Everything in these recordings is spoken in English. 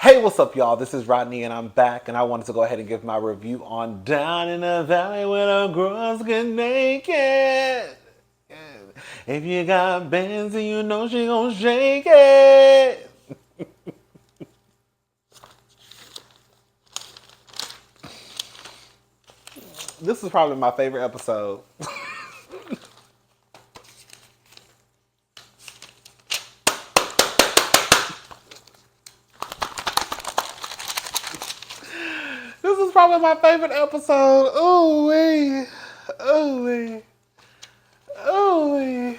Hey, what's up, y'all? This is Rodney, and I'm back, and I wanted to go ahead and give my review on Down in the Valley where the girls get naked. If you got bands, and you know she gon' shake it. This is probably my favorite episode. This is probably my favorite episode. Ooh wee, ooh wee, ooh wee.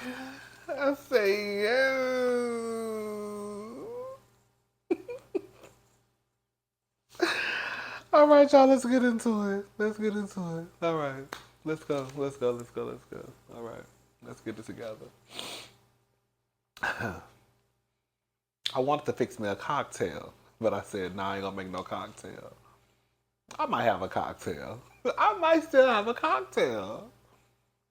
I say yeah. All right, y'all, let's get into it. Let's get into it. All right. Let's go. Let's go. Let's go. Let's go. All right. Let's get it together. I wanted to fix me a cocktail, but I said, nah, I ain't gonna make no cocktail. I might have a cocktail. I might still have a cocktail.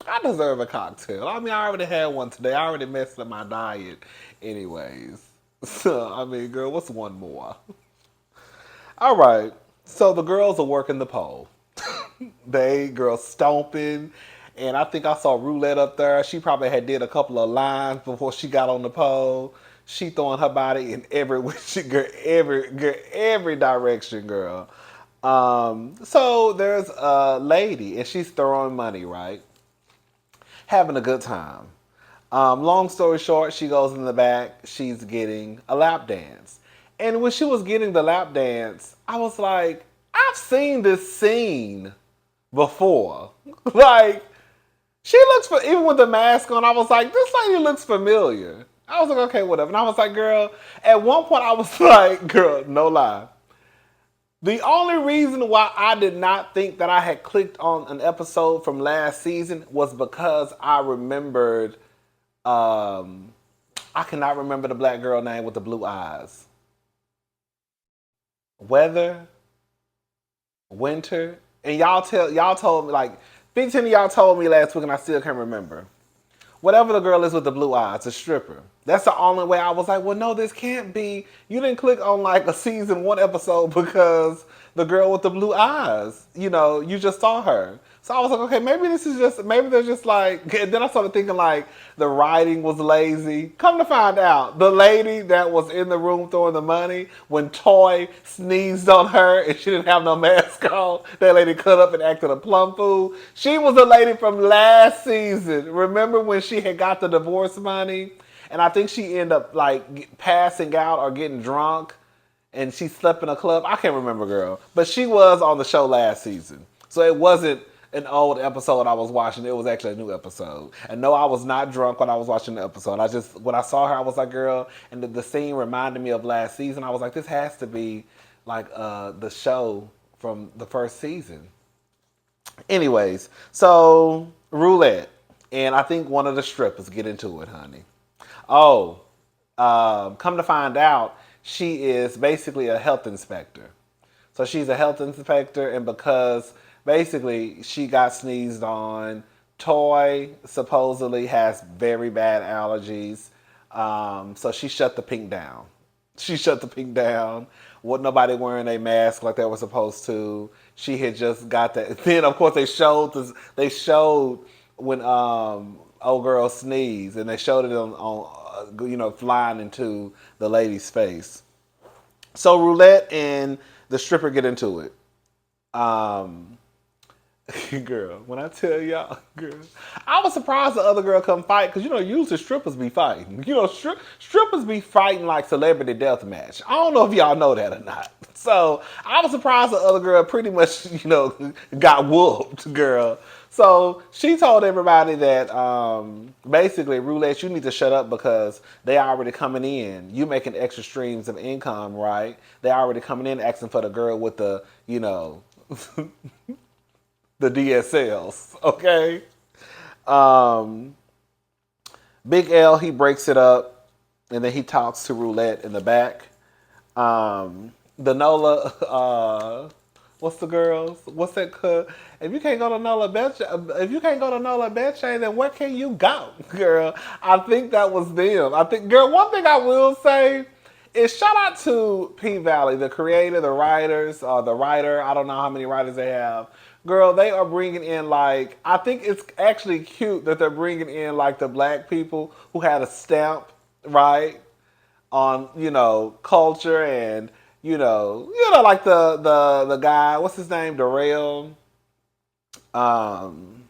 I deserve a cocktail. I mean, I already had one today. I already messed up my diet anyways. So, I mean, girl, what's one more? All right. So the girls are working the pole. They girls stomping, and I think I saw Roulette up there. She probably had did a couple of lines before she got on the pole. She throwing her body in every every direction, girl. So there's a lady, and she's throwing money, right? Having a good time. Long story short, she goes in the back. She's getting a lap dance. And when she was getting the lap dance, I was like, I've seen this scene before. Like, she looks for, even with the mask on, I was like, this lady looks familiar. I was like, okay, whatever. And I was like, girl, at one point I was like, girl, no lie. The only reason why I did not think that I had clicked on an episode from last season was because I remembered, I cannot remember the black girl name with the blue eyes. Weather, winter, and y'all told me like 15 of y'all told me last week, and I still can't remember. Whatever the girl is with the blue eyes, a stripper. That's the only way I was like, well, no, this can't be. You didn't click on like a season one episode because the girl with the blue eyes, you just saw her. So I was like, okay, maybe they're just like, and then I started thinking like the writing was lazy. Come to find out, the lady that was in the room throwing the money, when Toy sneezed on her and she didn't have no mask on, that lady cut up and acted a plum fool. She was the lady from last season. Remember when she had got the divorce money? And I think she ended up like passing out or getting drunk and she slept in a club. I can't remember, girl. But she was on the show last season. So it wasn't an old episode I was watching. It was actually a new episode. And no, I was not drunk when I was watching the episode. When I saw her, I was like, girl, and the scene reminded me of last season. I was like, this has to be like the show from the first season. Anyways, so roulette. And I think one of the strippers get into it, honey. Oh, come to find out, she is basically a health inspector. So she's a health inspector, and because basically she got sneezed on, Toy supposedly has very bad allergies. So she shut the pink down. She shut the pink down. Wasn't nobody wearing a mask like they were supposed to. She had just got that. Then of course they showed this. They showed when old girl sneezed, and they showed it on flying into the lady's face. So Roulette and the stripper get into it. Girl, when I tell y'all, girl, I was surprised the other girl come fight because usually strippers be fighting. Strippers be fighting like celebrity death match. I don't know if y'all know that or not. So I was surprised the other girl pretty much got whooped, girl. So she told everybody that basically, Roulette, you need to shut up because they already coming in. You making extra streams of income, right? They already coming in asking for the girl with the the DSLs, okay? Big L, he breaks it up, and then he talks to Roulette in the back. The Nola, what's the girls? What's that? If you can't go to Nola Betche, then where can you go, girl? I think that was them. Girl, one thing I will say is shout out to P Valley, the creator, the writers, the writer. I don't know how many writers they have. Girl, they are bringing in like I think it's actually cute that they're bringing in like the black people who had a stamp, right, on culture and like the guy, what's his name, Darrell, um,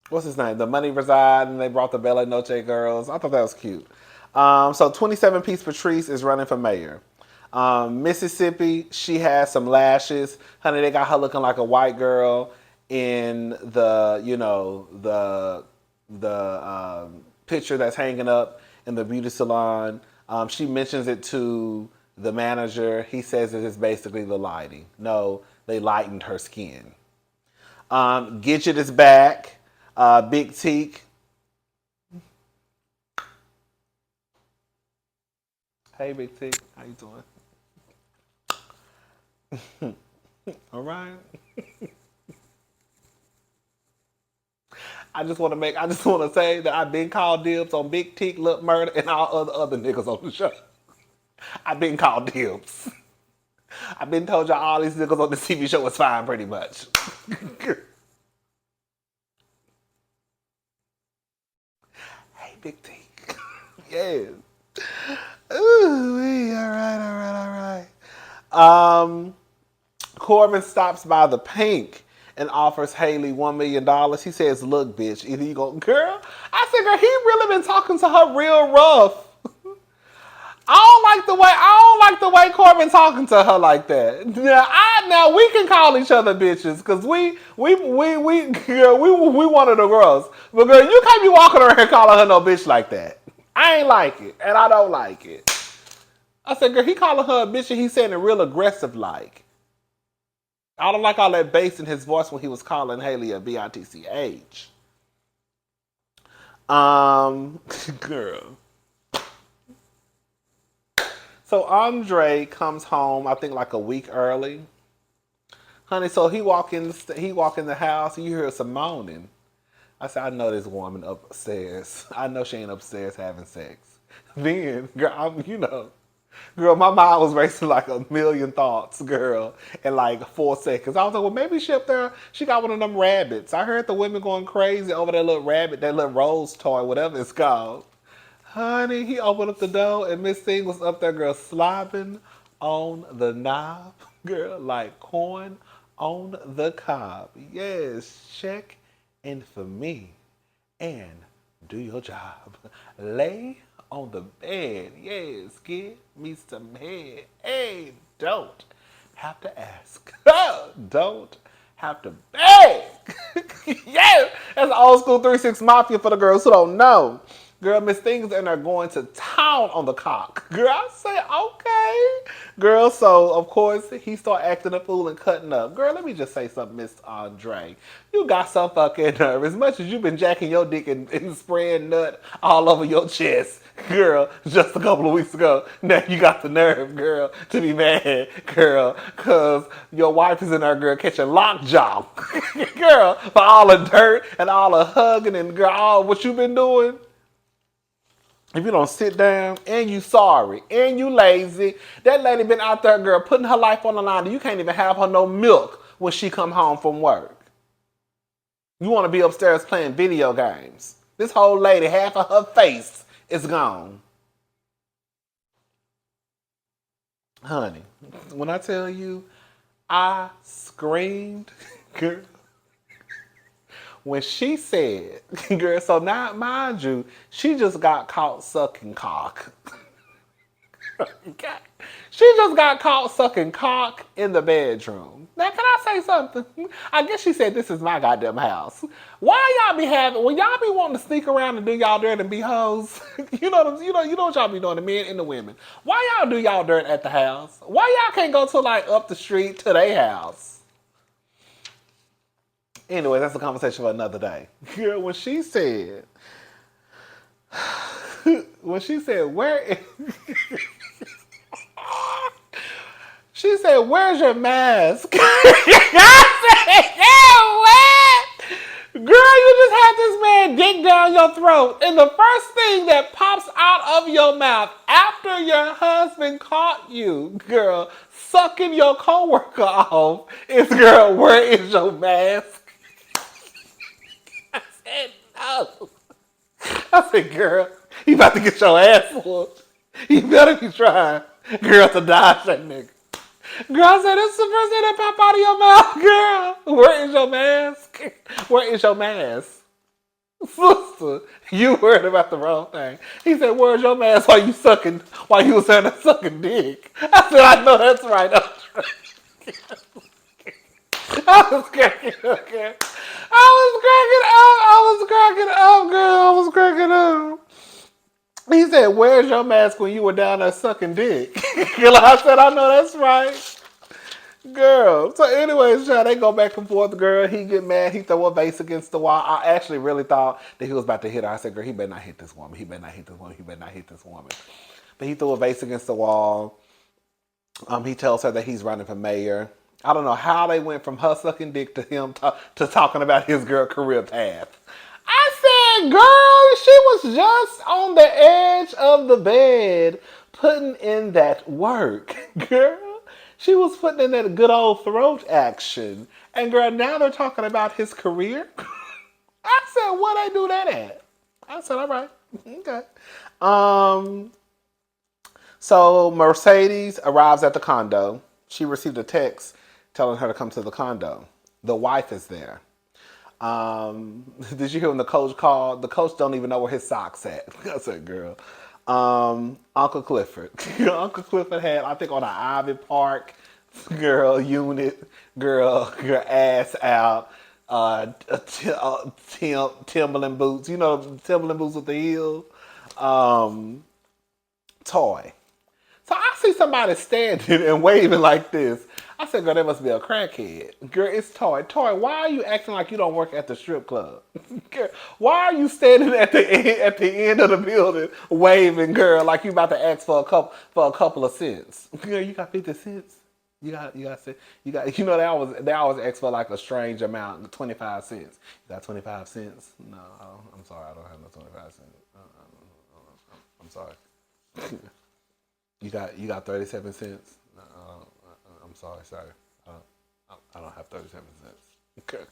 what's his name, the Money Reside, and they brought the Bella Noche girls. I thought that was cute. So 27-piece Patrice is running for mayor. Mississippi, she has some lashes. Honey, they got her looking like a white girl in the picture that's hanging up in the beauty salon. She mentions it to the manager. He says it is basically the lighting. No, they lightened her skin. Gidget is back. Big Teak. Hey, Big Teak. How you doing? All right. I just want to say that I've been called dibs on Big Teak, Lil Murder, and all other niggas on the show. I've been called dibs. I've been told y'all all these niggas on the TV show was fine, pretty much. Hey, Big Teak. Yes. Ooh, all right. Corbin stops by the Pink and offers Haley $1 million. He says, "Look, bitch, either you go, girl." I said, "Girl, he really been talking to her real rough." I don't like the way Corbin talking to her like that. Now we can call each other bitches because we one of the girls. But girl, you can't be walking around here calling her no bitch like that. I ain't like it, and I don't like it. I said, girl, he calling her a bitch and he's saying it real aggressive like. I don't like all that bass in his voice when he was calling Haley a bitch. Girl. So Andre comes home, I think like a week early. Honey, so he walk in the house and you hear some moaning. I said, I know this woman upstairs. I know she ain't upstairs having sex. Then, girl, girl, my mind was racing like a million thoughts, girl, in like 4 seconds. I was like, well, maybe she up there, she got one of them rabbits. I heard the women going crazy over that little rabbit, that little rose toy, whatever it's called. Honey, he opened up the door and Miss Thing was up there, girl, slobbing on the knob, girl, like corn on the cob. Yes, check in for me and do your job. Lay on the bed. Yes, give me some head. Hey, don't have to ask. Don't have to beg. Yes, that's old school 3-6 Mafia for the girls who don't know. Girl, Miss Things and are going to town on the cock. Girl, I say, okay. Girl, so, of course, he start acting a fool and cutting up. Girl, let me just say something, Miss Andre. You got some fucking nerve. As much as you've been jacking your dick and spraying nut all over your chest, girl, just a couple of weeks ago, now you got the nerve, girl, to be mad, girl, because your wife is in there, girl, catching lockjaw. Girl, for all the dirt and all the hugging and, girl, all what you been doing. If you don't sit down and you sorry and you lazy, that lady been out there, girl, putting her life on the line. You can't even have her no milk when she come home from work. You want to be upstairs playing video games. This whole lady, half of her face is gone. Honey, when I tell you, I screamed, girl. When she said, girl, so now, mind you, she just got caught sucking cock. She just got caught sucking cock in the bedroom. Now, can I say something? I guess she said, this is my goddamn house. Why y'all be when y'all be wanting to sneak around and do y'all dirt and be hoes? you know what y'all be doing, the men and the women. Why y'all do y'all dirt at the house? Why y'all can't go to like up the street to their house? Anyway, that's a conversation for another day. Girl, when she said, where? She said, where's your mask? I said, yeah, what? Girl, you just had this man dig down your throat, and the first thing that pops out of your mouth after your husband caught you, girl, sucking your coworker off is, girl, where is your mask? I said, no. I said, girl, you about to get your ass whooped. You better be trying, girl, to dodge that nigga. Girl, I said, this is the first thing that pop out of your mouth, girl. Where is your mask? Where is your mask? Sister, you worried about the wrong thing. He said, where's your mask while you was saying that sucking dick? I said, I know that's right. I was cracking up, girl. I was cracking up, girl. I was cracking up. He said, where's your mask when you were down there sucking dick? Girl, I said, I know that's right. Girl. So anyways, they go back and forth, girl. He get mad. He throw a vase against the wall. I actually really thought that he was about to hit her. I said, girl, he better not hit this woman. He better not hit this woman. He better not hit this woman. But he threw a vase against the wall. He tells her that he's running for mayor. I don't know how they went from her sucking dick to him to talking about his girl career path. I said, girl, she was just on the edge of the bed putting in that work, girl. She was putting in that good old throat action. And girl, now they're talking about his career. I said, what I do that at? I said, all right. Okay. So Mercedes arrives at the condo. She received a text telling her to come to the condo. The wife is there. Did you hear when the coach called? The coach don't even know where his socks at. I said, girl. Uncle Clifford. Uncle Clifford had, I think, on an Ivy Park, girl, unit, girl, your ass out, Timberland boots. You know, Timberland boots with the heels. Toy. So I see somebody standing and waving like this. I said, girl, that must be a crackhead. Girl, it's Toy. Toy, why are you acting like you don't work at the strip club? Girl, why are you standing at the end of the building waving, girl, like you about to ask for a couple of cents? Girl, you got 50 cents? You got you know they always ask for like a strange amount, 25 cents. You got 25 cents? No, I'm sorry, I don't have no 25 cents. I'm sorry. You got 37 cents? I'm sorry. I don't have 37 cents. Okay.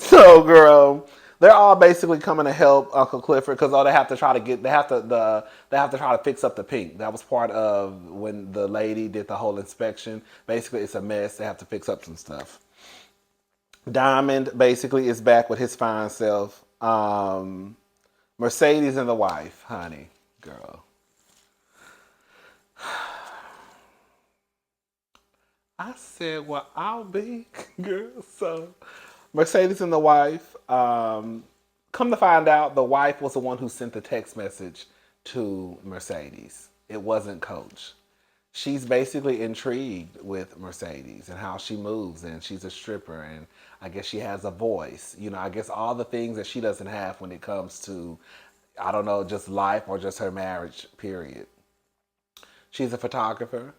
So girl, they're all basically coming to help Uncle Clifford because they have to try to fix up the pink. That was part of when the lady did the whole inspection. Basically, it's a mess. They have to fix up some stuff. Diamond basically is back with his fine self. Mercedes and the wife, honey, girl. I said, well, I'll be, girl. So, Mercedes and the wife, come to find out, the wife was the one who sent the text message to Mercedes. It wasn't Coach. She's basically intrigued with Mercedes and how she moves, and she's a stripper, and I guess she has a voice. You know, I guess all the things that she doesn't have when it comes to, I don't know, just life or just her marriage, period. She's a photographer.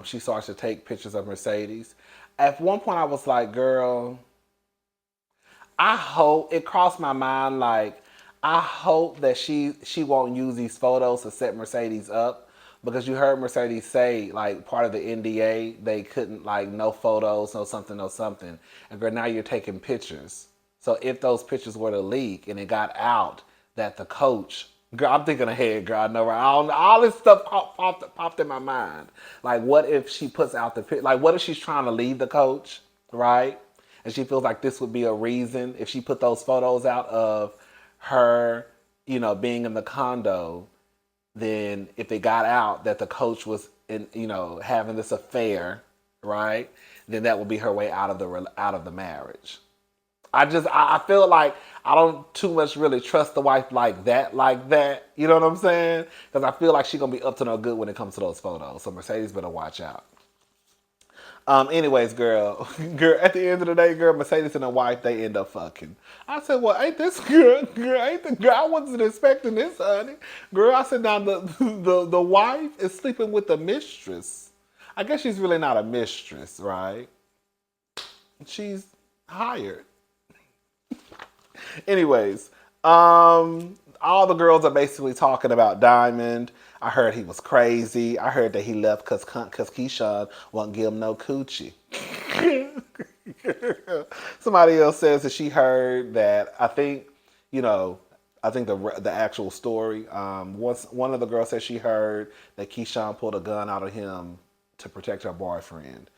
She starts to take pictures of Mercedes. At one point, I was like, girl, I hope, it crossed my mind, like, I hope that she won't use these photos to set Mercedes up, because you heard Mercedes say, like, part of the NDA, they couldn't, like, no photos, no something. And girl, now you're taking pictures. So if those pictures were to leak and it got out that the coach, girl, I'm thinking ahead, girl. I know, right? All this stuff popped in my mind. Like, what if she puts out the picture? Like, what if she's trying to leave the coach, right? And she feels like this would be a reason if she put those photos out of her, you know, being in the condo. Then if they got out that the coach was in, you know, having this affair, right? Then that would be her way out of the marriage. I feel like I don't too much really trust the wife like that. You know what I'm saying? Because I feel like she's going to be up to no good when it comes to those photos. So Mercedes better watch out. Anyways, girl, at the end of the day, girl, Mercedes and the wife, they end up fucking. I said, well, ain't this girl, ain't the girl, I wasn't expecting this, honey. Girl, I said, now the wife is sleeping with the mistress. I guess she's really not a mistress, right? She's hired. Anyways, all the girls are basically talking about Diamond. I heard he was crazy. I heard that he left because Keyshawn won't give him no coochie. Somebody else says that she heard that. You know, I think the actual story. Once one of the girls said she heard that Keyshawn pulled a gun out of him to protect her boyfriend.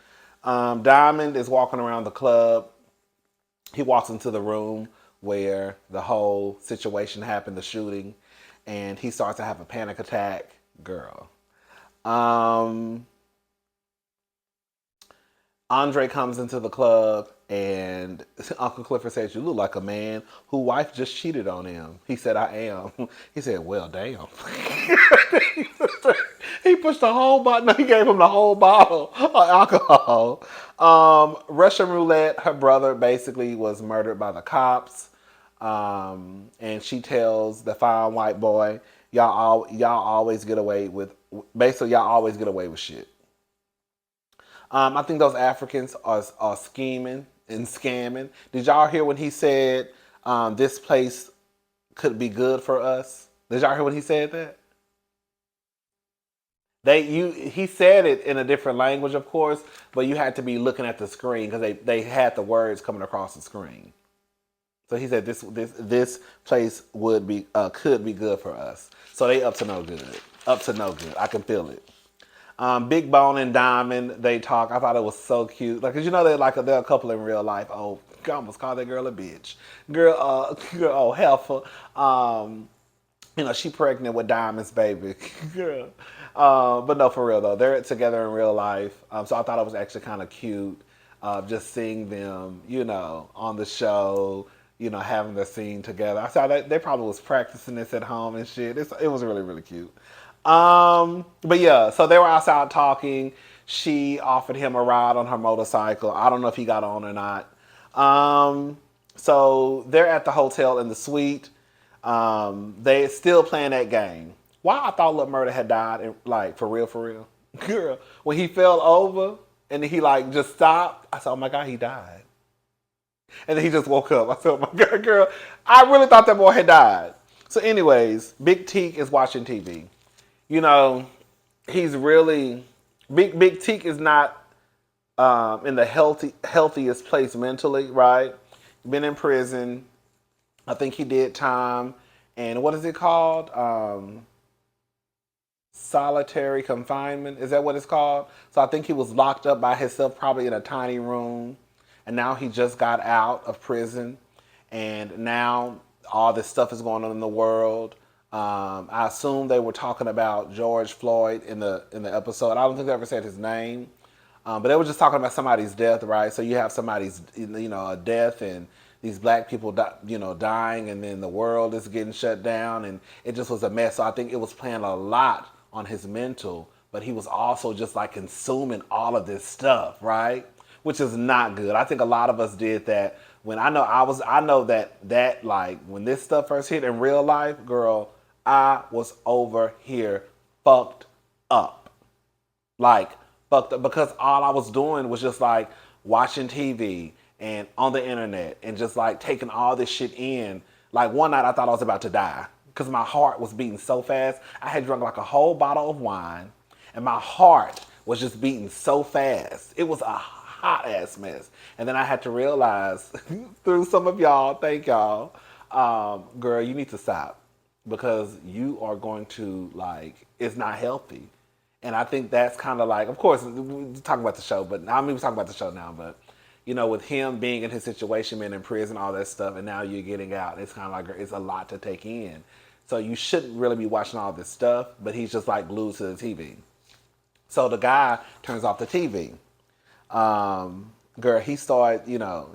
Diamond is walking around the club. He walks into the room where the whole situation happened, the shooting, and he starts to have a panic attack. Girl. Um, Andre comes into the club and Uncle Clifford says, "You look like a man whose wife just cheated on him." He said, "I am." He said, "Well, damn." He pushed the whole bottle. No, he gave him the whole bottle of alcohol. Russian roulette. Her brother basically was murdered by the cops, and she tells the fine white boy, y'all always get away with basically y'all always get away with shit." I think those Africans are scheming and scamming. Did y'all hear when he said this place could be good for us? Did y'all hear when he said that? He said it in a different language, of course, but you had to be looking at the screen because they had the words coming across the screen. So he said this place would be could be good for us. So they up to no good. Up to no good. I can feel it. Big Bone and Diamond, they talk. I thought it was so cute. Like, 'cause you know they're a couple in real life. Oh, I almost called that girl a bitch. Girl, oh heifer. She pregnant with Diamond's baby. Girl. But no, for real though, they're together in real life. So I thought it was actually kind of cute, just seeing them, on the show, having their scene together. I saw that they probably was practicing this at home and shit. It was really, really cute. But yeah, so they were outside talking. She offered him a ride on her motorcycle. I don't know if he got on or not. So they're at the hotel in the suite. They still playing that game. Why I thought Lil Murda had died, like for real, girl. When he fell over and he like just stopped, I said, "Oh my god, he died." And then he just woke up. I said, "Oh my god, girl, I really thought that boy had died." So, anyways, Big Teak is watching TV. You know, he's really Big Teak is not in the healthiest place mentally, right? Been in prison. I think he did time, and what is it called? Solitary confinement. Is that what it's called? So I think he was locked up by himself, probably in a tiny room, and now he just got out of prison, and now all this stuff is going on in the world. I assume they were talking about George Floyd in the episode. I don't think they ever said his name, but they were just talking about somebody's death, right? So you have somebody's a death and these black people dying, and then the world is getting shut down, and it just was a mess. So I think it was playing a lot on his mental, but he was also just like consuming all of this stuff, right? Which is not good. I think a lot of us did that. When I know that like when this stuff first hit in real life, girl, I was over here fucked up. Like fucked up because all I was doing was just like watching TV and on the internet and just like taking all this shit in. Like one night I thought I was about to die because my heart was beating so fast. I had drunk like a whole bottle of wine and my heart was just beating so fast. It was a hot ass mess. And then I had to realize through some of y'all, thank y'all, girl, you need to stop because you are going to like, it's not healthy. And I think that's kind of like, of course, we're talking about the show, but I mean, we're talking about the show now, but with him being in his situation, being in prison, all that stuff, and now you're getting out, it's kind of like, it's a lot to take in. So you shouldn't really be watching all this stuff, but he's just like glued to the TV. So the guy turns off the TV. Girl, he started,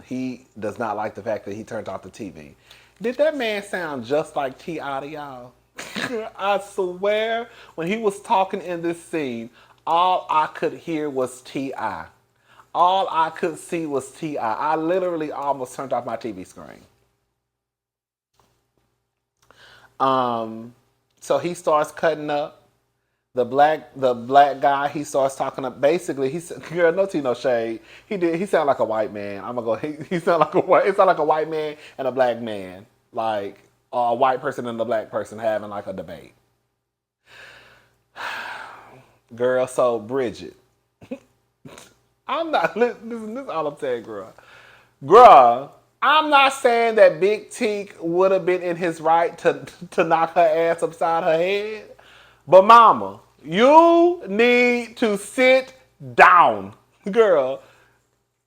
he does not like the fact that he turned off the TV. Did that man sound just like T.I. to y'all? I swear, when he was talking in this scene, all I could hear was T.I. All I could see was T.I. I literally almost turned off my TV screen. So he starts cutting up. the black guy, he starts talking up. Basically, he said, "Girl, no tea, no shade." He sounded like a white man. I'm gonna go. He sounded like a white. It sounded like a white man and a black man, like a white person and a black person having like a debate. Girl, so Bridget, I'm not. This is all I'm saying, girl. Girl, I'm not saying that Big Teak would have been in his right to knock her ass upside her head, but Mama, you need to sit down, girl.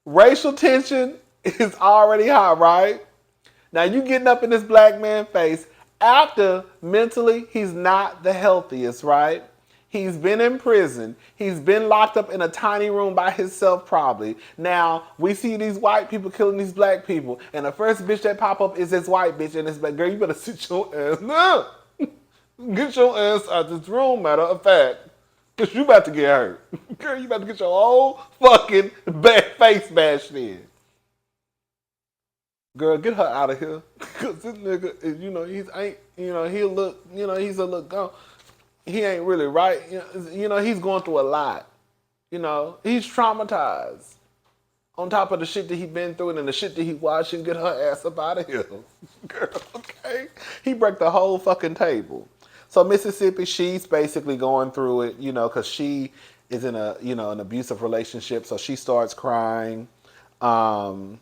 Racial tension is already high, right? Now you getting up in this black man face after mentally he's not the healthiest, right? He's been in prison. He's been locked up in a tiny room by himself probably. Now we see these white people killing these black people, and the first bitch that pop up is this white bitch, and it's like, girl, you better sit your ass down. Get your ass out this room, matter of fact. Cause you about to get hurt. Girl, you about to get your whole fucking face bashed in. Girl, get her out of here. Cause this nigga is, he's ain't, he'll look, he's a look gone. He ain't really right. He's going through a lot. He's traumatized. On top of the shit that he been through and the shit that he watching, get her ass up out of here. Girl, okay? He break the whole fucking table. So Mississippi, she's basically going through it, because she is in an abusive relationship. So she starts crying. Look,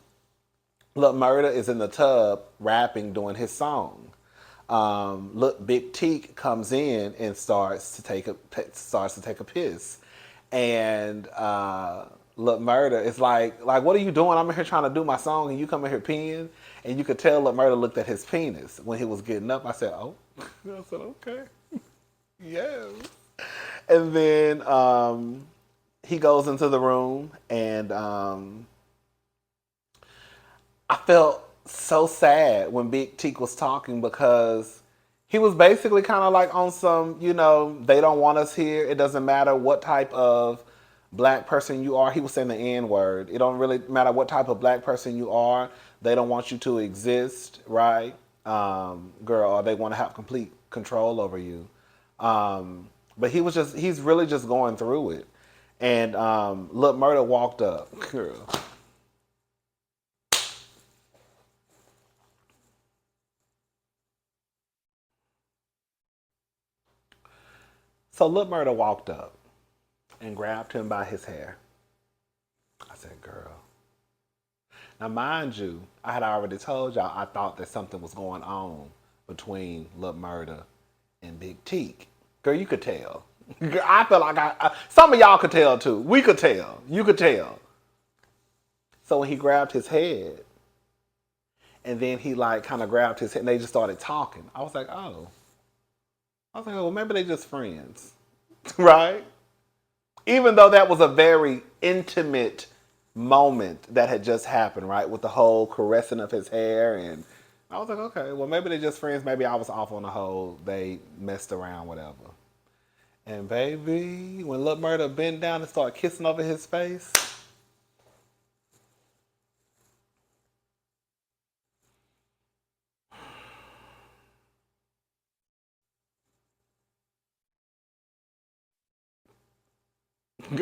Murda is in the tub rapping, doing his song. Look, Big Teak comes in and starts to take a piss, and Look, Murda is like, what are you doing? I'm in here trying to do my song, and you come in here peeing, and you could tell Look, Murda looked at his penis when he was getting up. I said, oh, I said, okay, yes, and then he goes into the room, and I felt so sad when Big Teak was talking because he was basically kind of like on some, they don't want us here. It doesn't matter what type of black person you are. He was saying the N word. It don't really matter what type of black person you are. They don't want you to exist, right? Girl, or they want to have complete control over you. But he's really just going through it. And Look, Murda walked up. Girl. So Lil Murda walked up and grabbed him by his hair. I said, girl. Now, mind you, I had already told y'all I thought that something was going on between Lil Murda and Big Teak. Girl, you could tell. Girl, I feel like some of y'all could tell too. We could tell. You could tell. So when he grabbed his head, and then he like kind of grabbed his head, and they just started talking. I was like, oh. I was like, well, maybe they just friends, right? Even though that was a very intimate moment that had just happened, right? With the whole caressing of his hair. And I was like, okay, well, maybe they're just friends. Maybe I was off on the whole, they messed around, whatever. And baby, when Lil Murda bent down and started kissing over his face,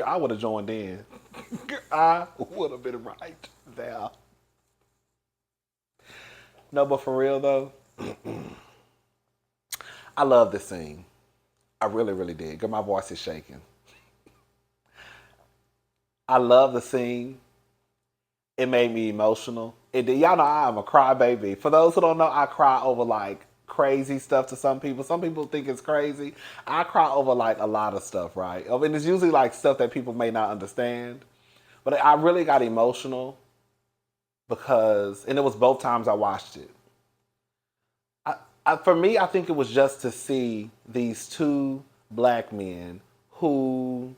I would have joined in. I would have been right there. No, but for real though, I love this scene. I really, really did. Girl, my voice is shaking. I love the scene. It made me emotional. Y'all know I'm a crybaby. For those who don't know, I cry over like crazy stuff to some people. Some people think it's crazy. I cry over like a lot of stuff, right? I mean, it's usually like stuff that people may not understand. But I really got emotional because, and it was both times I watched it. For me, I think it was just to see these two black men who,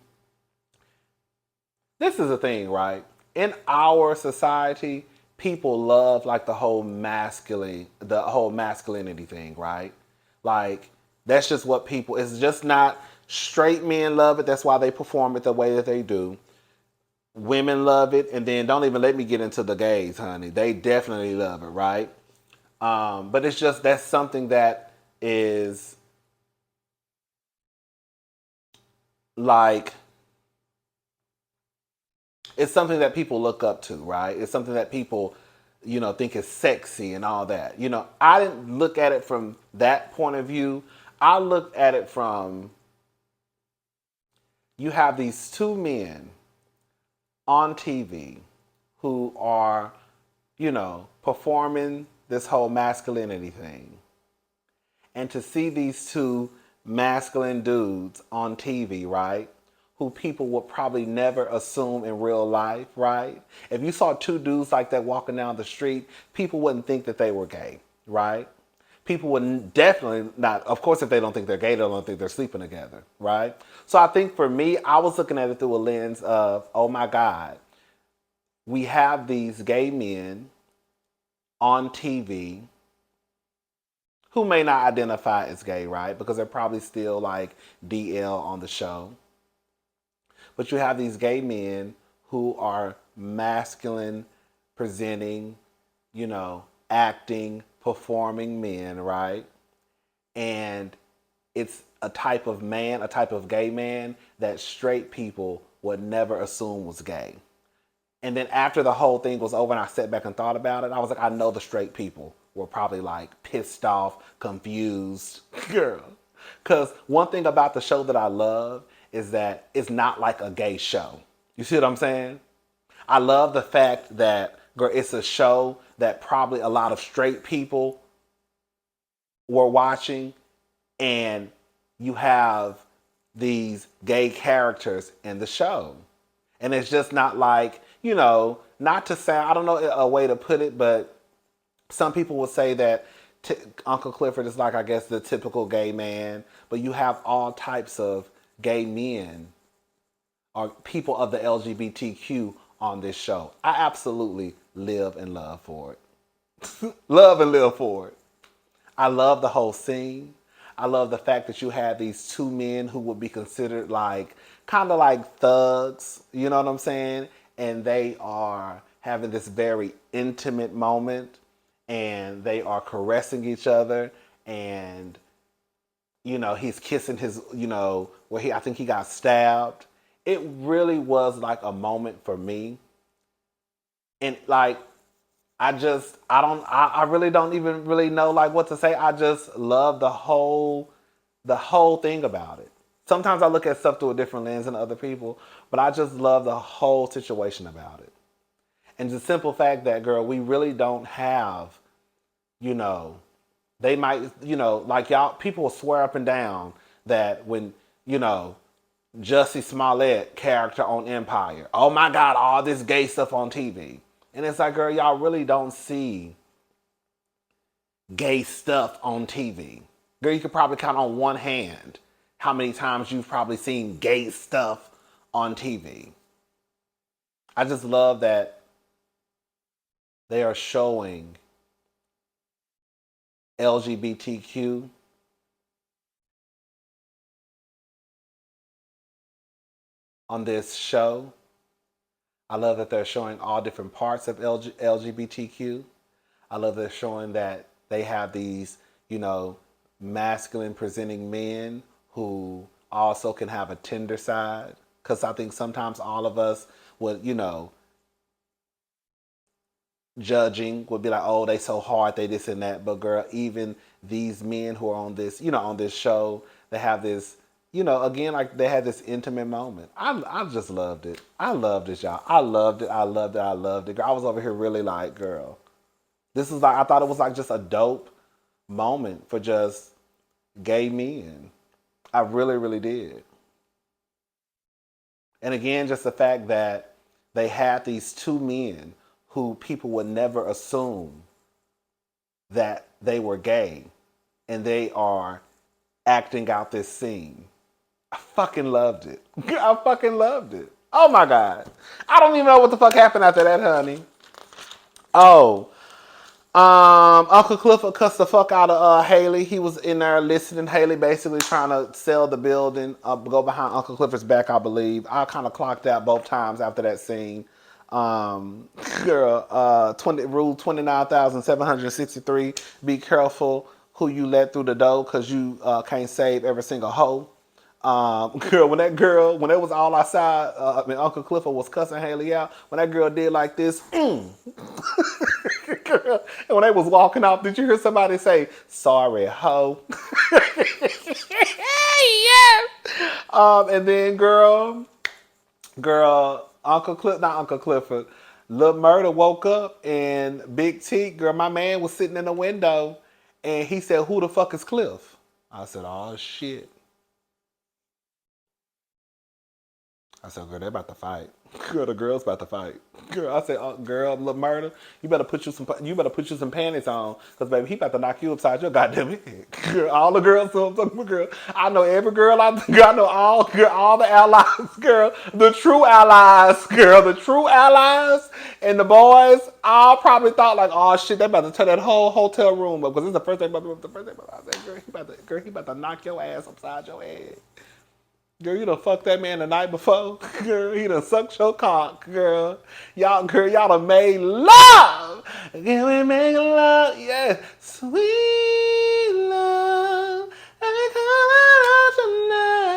this is the thing, right? In our society, people love like the whole masculinity thing, right? Like that's just what people. It's just not straight men love it. That's why they perform it the way that they do. Women love it, and then don't even let me get into the gays, honey. They definitely love it, right? But it's just that's something that is like it's something that people look up to, right? It's something that people, think is sexy and all that. I didn't look at it from that point of view. I looked at it from you have these two men on TV who are, performing this whole masculinity thing. And to see these two masculine dudes on TV, right? Who people would probably never assume in real life, right? If you saw two dudes like that walking down the street, people wouldn't think that they were gay, right? People would definitely not, of course, if they don't think they're gay, they don't think they're sleeping together, right? So I think for me, I was looking at it through a lens of, oh my God, we have these gay men on TV who may not identify as gay, right? Because they're probably still like DL on the show. But you have these gay men who are masculine, presenting, acting, performing men, right? And it's a type of man, a type of gay man that straight people would never assume was gay. And then after the whole thing was over and I sat back and thought about it, I was like, I know the straight people were probably like pissed off, confused. Girl. Because one thing about the show that I love is that it's not like a gay show. You see what I'm saying? I love the fact that, girl, it's a show that probably a lot of straight people were watching, and you have these gay characters in the show. And it's just not like, not to sound, I don't know a way to put it, but some people will say that Uncle Clifford is like, I guess, the typical gay man, but you have all types of gay men or people of the LGBTQ on this show. I absolutely live and love for it. Love and live for it. I love the whole scene. I love the fact that you have these two men who would be considered like, kind of like thugs, you know what I'm saying? And they are having this very intimate moment and they are caressing each other and, he's kissing his, where I think he got stabbed. It really was like a moment for me. And like, I really don't even really know like what to say. I just love the whole thing about it. Sometimes I look at stuff through a different lens than other people, but I just love the whole situation about it. And the simple fact that, girl, we really don't have, they might, like y'all, people will swear up and down that when, Jussie Smollett character on Empire, oh my God, all this gay stuff on TV. And it's like, girl, y'all really don't see gay stuff on TV. Girl, you could probably count on one hand how many times you've probably seen gay stuff on TV. I just love that they are showing LGBTQ on this show. I love that they're showing all different parts of LGBTQ. I love they're showing that they have these, masculine presenting men who also can have a tender side. Because I think sometimes all of us would, judging would be like, oh, they so hard, they this and that. But girl, even these men who are on this, on this show, they have this, again, like they had this intimate moment. I just loved it. I loved it, y'all. I loved it. I loved it. I loved it. Girl, I was over here really like, girl, this is like, I thought it was like just a dope moment for just gay men. I really, really did. And again, just the fact that they had these two men who people would never assume that they were gay, and they are acting out this scene. I fucking loved it. I fucking loved it. Oh my God. I don't even know what the fuck happened after that, honey. Oh, Uncle Clifford cussed the fuck out of Haley. He was in there listening. Haley basically trying to sell the building, go behind Uncle Clifford's back, I believe. I kind of clocked out both times after that scene. Girl, 20 rule 29,763. Be careful who you let through the door, because you can't save every single hoe. Girl, when it was all outside, Uncle Clifford was cussing Haley out. When that girl did like this, girl, and when they was walking off, did you hear somebody say, "Sorry, ho"? Yeah. And then, not Uncle Clifford, Lil Murder woke up and Big T, girl, my man was sitting in the window, and he said, "Who the fuck is Cliff?" I said, "Oh shit." I said, "Girl, they about to fight. Girl, the girl's about to fight." Girl, I said, "Girl, Lil Murder, you better put you some panties on, cause baby, he about to knock you upside your goddamn head." Girl, all the girls, so I'm talking about, girl. I know every girl I know all the allies, girl, the true allies, girl, the true allies, and the boys all probably thought like, "Oh shit, they about to tear that whole hotel room up," because this is the first thing. I said, "Girl, he about to knock your ass upside your head." Girl, you done fucked that man the night before. Girl, he done sucked your cock, girl. Y'all done made love. Can we make love? Yeah. Sweet love. I come out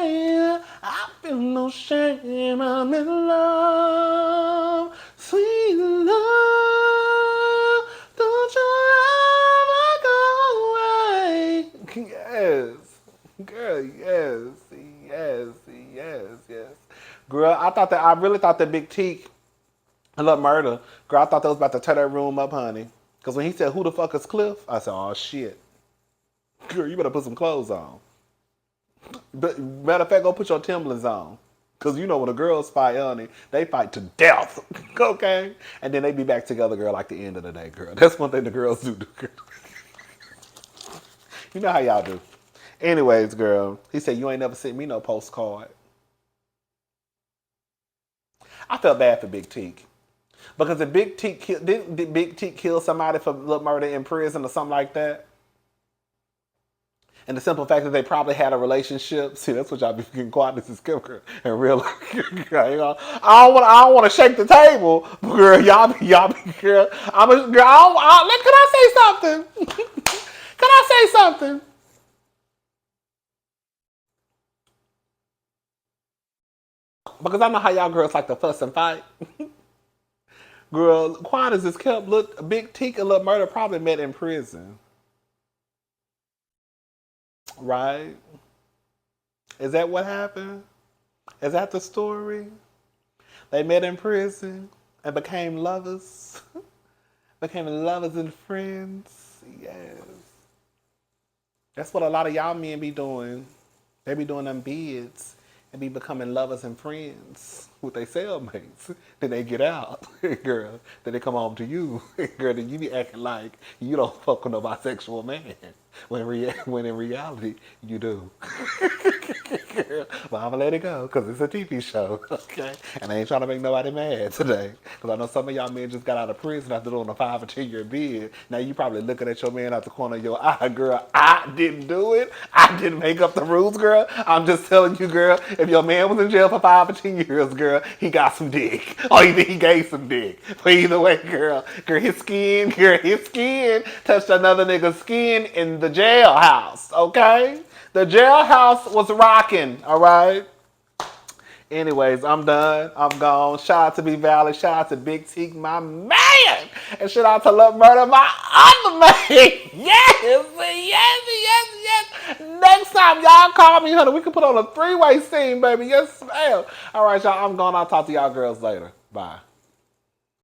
tonight. I feel no shame. I'm in love. Sweet love. Don't you ever go away. Yes. Girl, yes. Yes, yes, yes. Girl, I really thought that Big T and Love Murder, girl, I thought they was about to tear that room up, honey. Because when he said, "Who the fuck is Cliff?" I said, "Oh, shit. Girl, you better put some clothes on." But, matter of fact, go put your Timberlands on. Because you know when the girls fight, honey, they fight to death. Okay? And then they be back together, girl, like the end of the day, girl. That's one thing the girls do. You know how y'all do. Anyways, girl, he said, "You ain't never sent me no postcard." I felt bad for Big Teak. Because if didn't Big Teak kill somebody for murder in prison or something like that? And the simple fact that they probably had a relationship. See, that's what y'all be getting quiet. This is Kimker and real. I don't want to shake the table, but girl. Y'all be girl. I'm a girl. Can I say something? Can I say something? Because I know how y'all girls like to fuss and fight. Girl, quiet as this kept, look, Big Teak and Lil Murder probably met in prison. Right? Is that what happened? Is that the story? They met in prison and became lovers. Became lovers and friends. Yes. That's what a lot of y'all men be doing. They be doing them bids and be becoming lovers and friends with their cellmates. Then they get out, girl. Then they come home to you, girl. Then you be acting like you don't fuck with no bisexual man. When in reality, you do. Girl, but I'm gonna let it go because it's a TV show, okay? And I ain't trying to make nobody mad today because I know some of y'all men just got out of prison after doing a 5 or 10 year bid. Now you probably looking at your man out the corner of your eye, girl. I didn't do it. I didn't make up the rules, girl. I'm just telling you, girl. If your man was in jail for 5 or 10 years, girl, he got some dick, or either he gave some dick. But either way, girl, his skin touched another nigga's skin in the jailhouse, okay? The jailhouse was rocking, all right? Anyways, I'm done. I'm gone. Shout out to Be Valley. Shout out to Big Teak, my man. And shout out to Love Murder, my other man. Yes, yes, yes, yes. Next time y'all call me, honey, we can put on a 3-way scene, baby. Yes, ma'am. All right, y'all. I'm gone. I'll talk to y'all girls later. Bye.